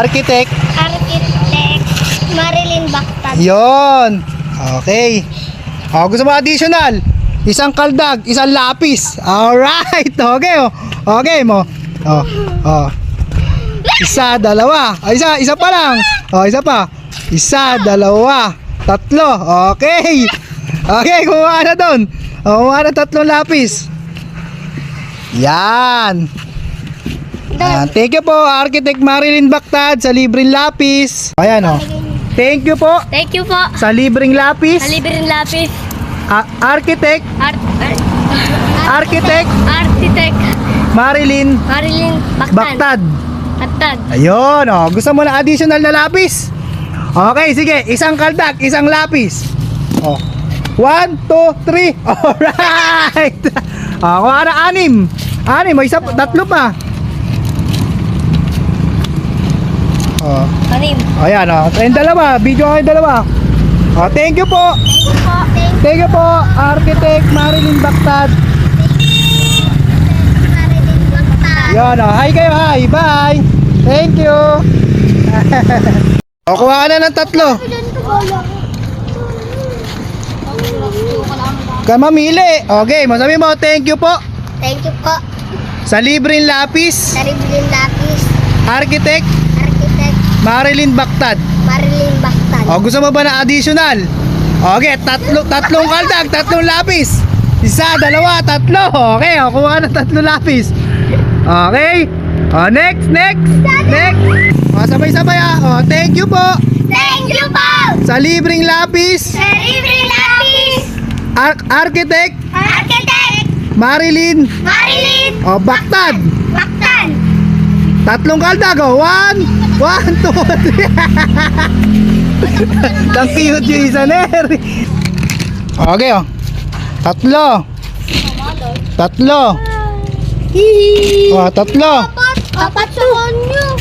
Architect Marilyn Bactad. Yon. Okay. Gusto mo additional? Isang kaldag, isang lapis. Alright. Okay. Okay mo. Isa, dalawa. Isa pa lang. Isa pa. Isa, dalawa, tatlo. Okay. Okay, kumuha na doon. Kumuha na 3 lapis. Yan. Thank you po, Architect Marilyn Bactad sa libreng lapis. Ayan Thank you po. Thank you po. Sa libreng lapis. Sa libreng lapis. Architect Marilyn Bactad. Bactad. Ayun, gusto mo na additional na lapis? Okay, sige. Isang kaldag, isang lapis. 1, 2, 3. Alright. Kuha na 6. 6, may 3 pa. Ayan, yung dalawa. Video ko yung dalawa. Thank you po. Thank you po, Architect Marilyn Bactad. Yan, hi kayo, hi. Bye. Thank you. Kuha ka na ng 3. Ka mamili. Okay, masabi mo, thank you po. Thank you po. Sa libreng lapis. Sa libreng lapis. Architect Marilyn Bactad. Gusto mo ba na additional? Okay, tatlong kaldag, 3 lapis. Isa, dalawa, 3. Okay, kuha na 3 lapis. Okay. Next. Sabay-sabay thank you po. Thank you po. Sa libreng lapis. Sa libreng lapis. Architect Marilyn Bactad. 3 kaldag. 1, 2, 3. Ang cute yung isa, Neri. Okay, 3. 3. 3. Apat sa konyo.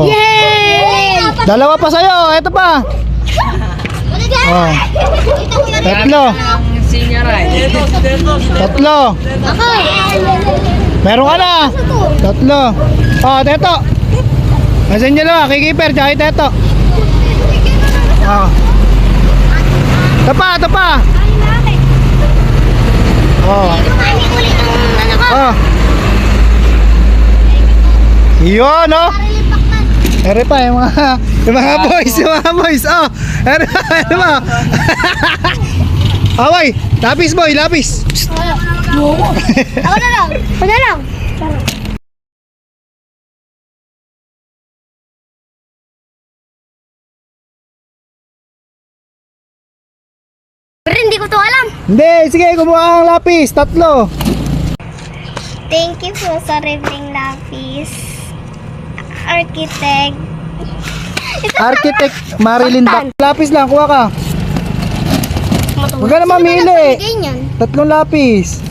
Yay! 2 pa sa'yo. Ito pa. 3. 3. Meron ka na. 3. Teto. Nasaan nyo lang, kikiper, tsaka teto. Ito pa. Yun, ere pa yung mga boys. Ere pa. Away, lapis boy, lapis. Ako na lang. Pero hindi ko to alam. Hindi, sige, kumuha ang lapis, 3. Thank you po sa libreng lapis. Architect Marilyn Bactad. Lapis lang, kuha ka. Huwag ka na mamili. 3 lapis.